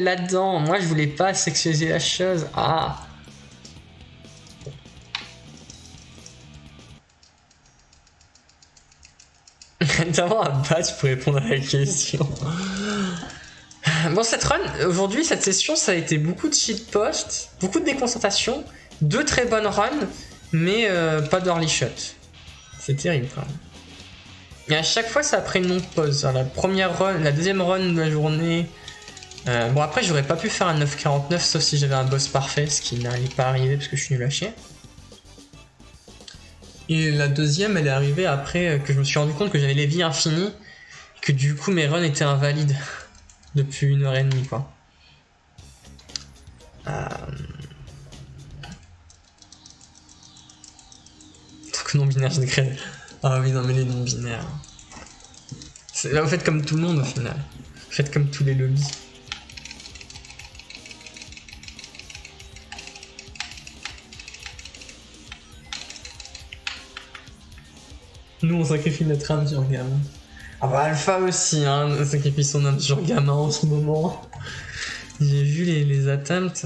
là-dedans. Moi, je voulais pas sexualiser la chose. Ah. D'avoir un badge pour répondre à la question. Bon, cette run, aujourd'hui, cette session, ça a été beaucoup de shitpost, beaucoup de déconcentration, 2 très bonnes runs, mais pas d'early shot. C'est terrible quand même. Et à chaque fois, ça a pris une longue pause. La première run, la deuxième run de la journée. Bon, après, j'aurais pas pu faire un 9,49 sauf si j'avais un boss parfait, ce qui n'arrive pas à arriver parce que je suis nul à chier. Et la deuxième, elle est arrivée après que je me suis rendu compte que j'avais les vies infinies, que du coup mes runs étaient invalides depuis 1h30 quoi. Donc non binaire, je décrète. Ah oui, non mais les non binaires. Là, vous faites comme tout le monde au final. Vous faites comme tous les lobbies. Nous, on sacrifie notre âme sur gamin. Ah bah Alpha aussi, hein, on sacrifie son âme sur gamin en ce moment. J'ai vu les attempts.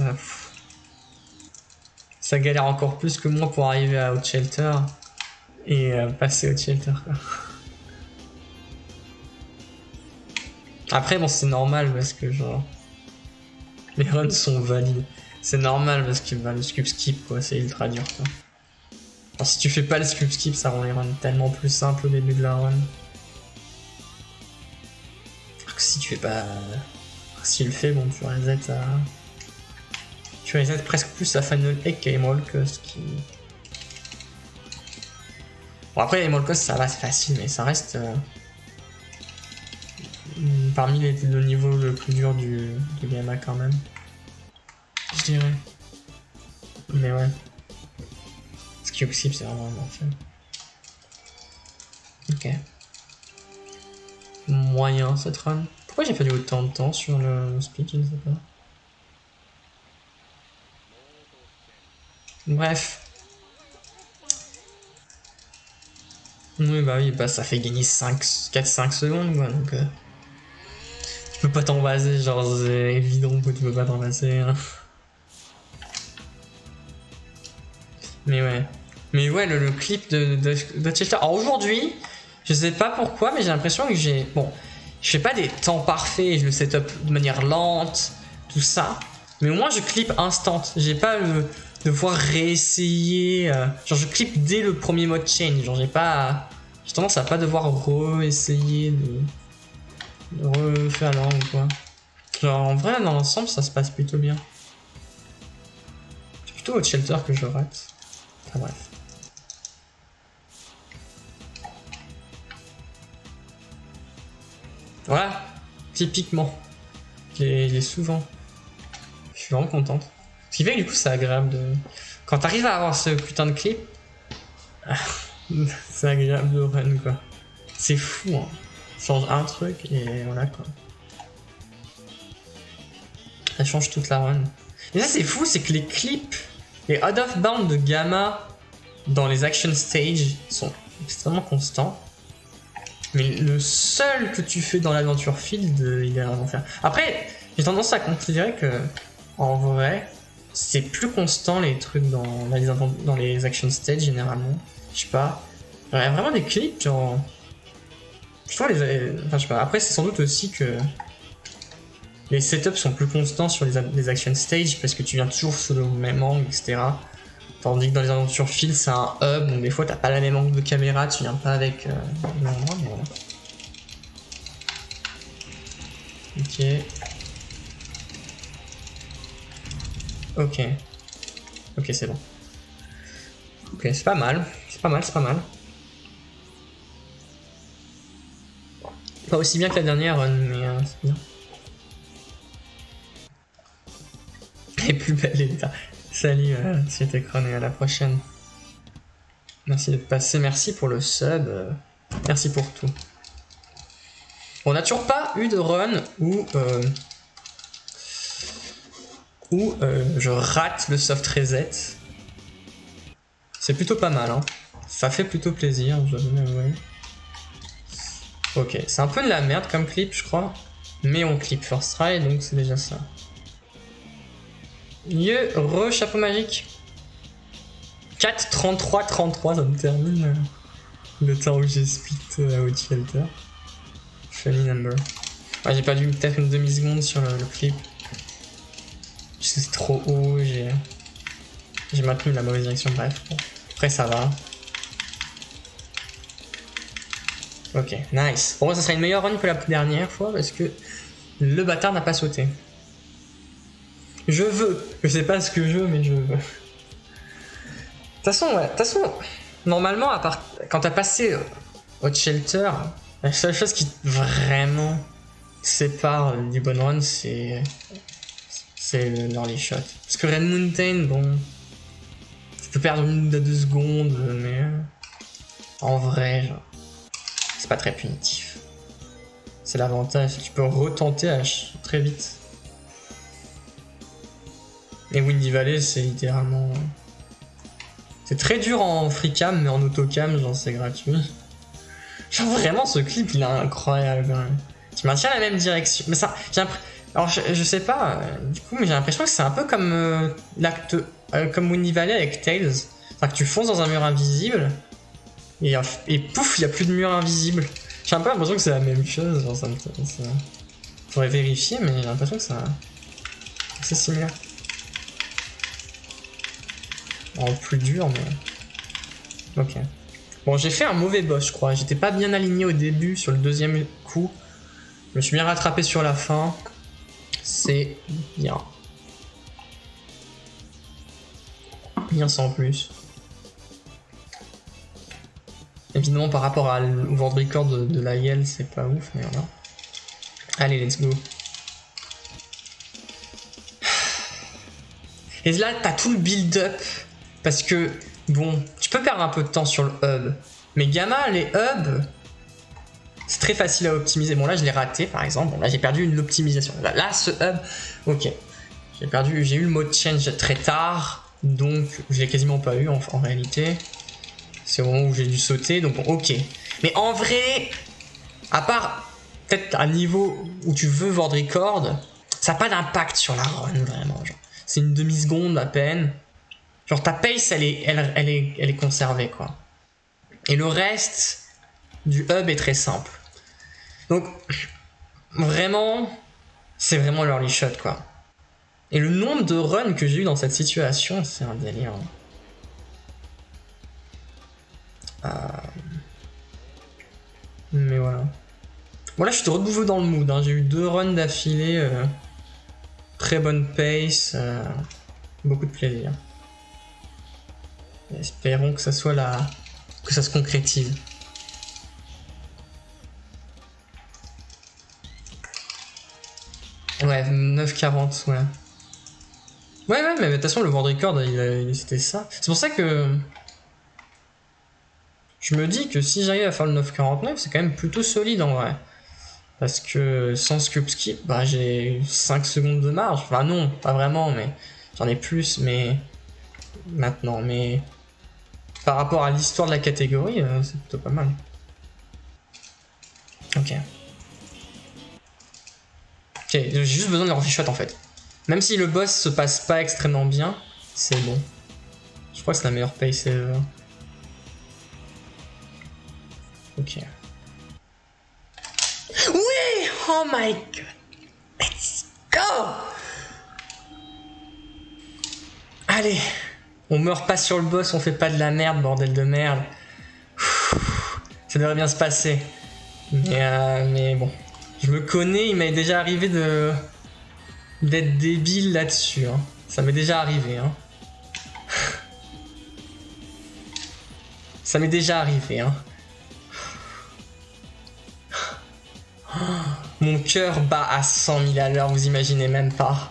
Ça galère encore plus que moi pour arriver à Hot Shelter. Et passer Hot Shelter, quoi. Après, bon, c'est normal parce que, genre... Les runs sont valides. C'est normal parce que bah, le scoop skip, quoi, c'est ultra dur, quoi. Alors, si tu fais pas le scoop skip, ça rend les runs tellement plus simples au début de la run. Alors que si tu fais pas... Si tu le fais, bon, tu reset à... Tu reset presque plus à Final Egg qu'à Emerald Coast, qui... Bon, après, Emerald Coast, ça va, c'est facile, mais ça reste... Parmi le niveau le plus dur de Gamma, quand même. Je dirais. Mais ouais. Scoop skip, c'est vraiment un enfer. Ok. Moyen cette run. Pourquoi j'ai perdu autant de temps sur le speed, je ne sais pas. Bref. Oui, bah oui, bah ça fait gagner 4-5 secondes, quoi, donc... Tu peux pas t'envaser, genre, c'est évident que tu peux pas t'envaser. Hein. Mais ouais. Mais ouais, le clip de Chester. Alors aujourd'hui, je sais pas pourquoi, mais j'ai l'impression que j'ai... Bon, je fais pas des temps parfaits, je le setup de manière lente, tout ça. Mais au moins, je clip instant. J'ai pas le devoir réessayer. Genre, je clip dès le premier mode change. Genre, j'ai tendance à pas devoir re-essayer de refaire l'angle ou quoi. Genre, en vrai, dans l'ensemble, ça se passe plutôt bien. C'est plutôt Hot Shelter que je rate. Enfin, bref. Voilà, typiquement. Je l'ai souvent. Je suis vraiment contente. Ce qui fait que du coup, c'est agréable de... Quand t'arrives à avoir ce putain de clip, c'est agréable de run, quoi. C'est fou, hein. Change un truc et voilà, quoi. Ça change toute la run. Et ça, c'est fou, c'est que les clips, les out of bound de Gamma dans les action stages sont extrêmement constants. Mais le seul que tu fais dans l'Adventure Field, il est à l'enfer. Après, j'ai tendance à considérer que, en vrai, c'est plus constant les trucs dans les action stages généralement. Je sais pas. Il y a vraiment des clips, genre. Je trouve enfin, je sais pas. Après, c'est sans doute aussi que les setups sont plus constants sur les action stages parce que tu viens toujours sur le même angle, etc. Tandis que dans les aventures Field, c'est un hub, donc des fois t'as pas la même angle de caméra, tu viens pas avec l'endroit, mais voilà. Ok. Ok. Ok, c'est bon. Ok, c'est pas mal. C'est pas mal, c'est pas mal. Pas aussi bien que la dernière run, mais c'est bien. Et plus belle état. Salut, c'était Cron et à la prochaine. Merci d'être passé, merci pour le sub, merci pour tout. On n'a toujours pas eu de run où je rate le soft reset. C'est plutôt pas mal, hein. Ça fait plutôt plaisir, je dois bien avouer. Ok, c'est un peu de la merde comme clip, je crois. Mais on clip first try, donc c'est déjà ça. Chapeau magique. 4, 33, 33, ça me termine le temps où j'ai split Out Shelter. Funny number. Ouais, j'ai perdu peut-être une demi-seconde sur le clip. C'est trop haut, j'ai maintenu la mauvaise direction, bref. Bon. Après ça va. Ok, nice. Pour moi ça sera une meilleure run que la dernière fois parce que le bâtard n'a pas sauté. Je sais pas ce que je veux, mais je veux. De toute façon, normalement, à part quand t'as passé Hot Shelter, la seule chose qui vraiment sépare du bon run, c'est l'early shot. Parce que Red Mountain, bon, tu peux perdre 1 à 2 secondes, mais en vrai, genre, c'est pas très punitif. C'est l'avantage, tu peux retenter très vite. Et Windy Valley, c'est littéralement... C'est très dur en free cam, mais en autocam, genre c'est gratuit. Genre vraiment, ce clip, il est incroyable. Tu maintiens la même direction. Mais ça, alors je sais pas, du coup, mais j'ai l'impression que c'est un peu comme l'acte... comme Windy Valley avec Tails. C'est-à-dire que tu fonces dans un mur invisible, et pouf, il n'y a plus de mur invisible. J'ai un peu l'impression que c'est la même chose. Genre, faudrait vérifier, mais j'ai l'impression que c'est similaire. En plus dur, mais... Ok. Bon, j'ai fait un mauvais boss, je crois. J'étais pas bien aligné au début sur le deuxième coup. Je me suis bien rattrapé sur la fin. C'est bien. Bien sans plus. Évidemment, par rapport au world record de la Yale, c'est pas ouf, mais voilà. Allez, let's go. Et là, t'as tout le build-up. Parce que, bon, tu peux perdre un peu de temps sur le hub. Mais Gamma, les hubs, c'est très facile à optimiser. Bon, là, je l'ai raté, par exemple. Bon, là, j'ai perdu une optimisation. Là, ce hub, ok. J'ai eu le mode change très tard. Donc, je l'ai quasiment pas eu, en réalité. C'est au moment où j'ai dû sauter. Donc, bon, ok. Mais en vrai, à part peut-être un niveau où tu veux world record, ça n'a pas d'impact sur la run, vraiment. C'est une demi-seconde à peine. Genre ta pace, elle est conservée, quoi. Et le reste du hub est très simple. Donc, vraiment, c'est vraiment l'early shot, quoi. Et le nombre de runs que j'ai eu dans cette situation, c'est un délire. Mais voilà. Bon, là, je suis de rebouveau dans le mood. Hein. J'ai eu 2 runs d'affilée. Très bonne pace. Beaucoup de plaisir. Espérons que ça soit que ça se concrétise. Ouais, 9,40, ouais. Ouais, mais de toute façon, le world record, c'était ça. C'est pour ça que je me dis que si j'arrive à faire le 9,49, c'est quand même plutôt solide en vrai. Parce que sans scoop skip, bah, j'ai 5 secondes de marge. Enfin non, pas vraiment, mais j'en ai plus, mais maintenant. Mais par rapport à l'histoire de la catégorie, c'est plutôt pas mal. Ok. Ok, j'ai juste besoin de leur shot en fait. Même si le boss se passe pas extrêmement bien, c'est bon. Je crois que c'est la meilleure pace ever. Ok. Oui! Oh my god! Let's go! Allez! On meurt pas sur le boss, on fait pas de la merde, bordel de merde. Ça devrait bien se passer. Mais bon. Je me connais, il m'est déjà arrivé d'être débile là-dessus. Hein. Ça m'est déjà arrivé. Hein. Ça m'est déjà arrivé. Hein. Mon cœur bat à 100 000 à l'heure, vous imaginez même pas.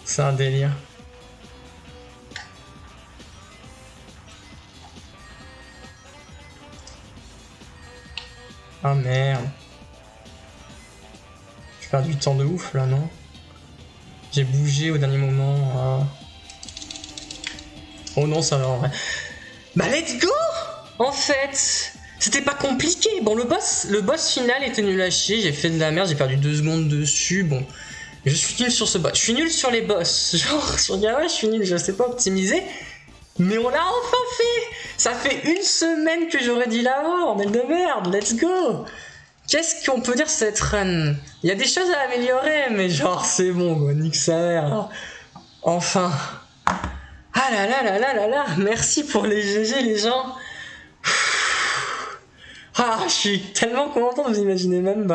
C'est un délire. Ah merde. J'ai perdu du temps de ouf là, non? J'ai bougé au dernier moment. Ah. Oh non, ça va en vrai. Bah let's go! En fait, C'était pas compliqué. Bon, le boss final était nul à chier. J'ai fait de la merde, j'ai perdu 2 secondes dessus. Bon, je suis nul sur ce boss. Je suis nul sur les boss. Genre, sur Gawa, je suis nul, je sais pas optimiser. Mais on l'a enfin fait. Ça fait 1 semaine que j'aurais dit là-haut. Bordel de merde, let's go. Qu'est-ce qu'on peut dire sur cette run? Il y a des choses à améliorer, mais genre, c'est bon, quoi. Nique sa mère. Enfin. Ah là là là là là là. Merci pour les GG, les gens. Ah, je suis tellement content, vous imaginez même pas.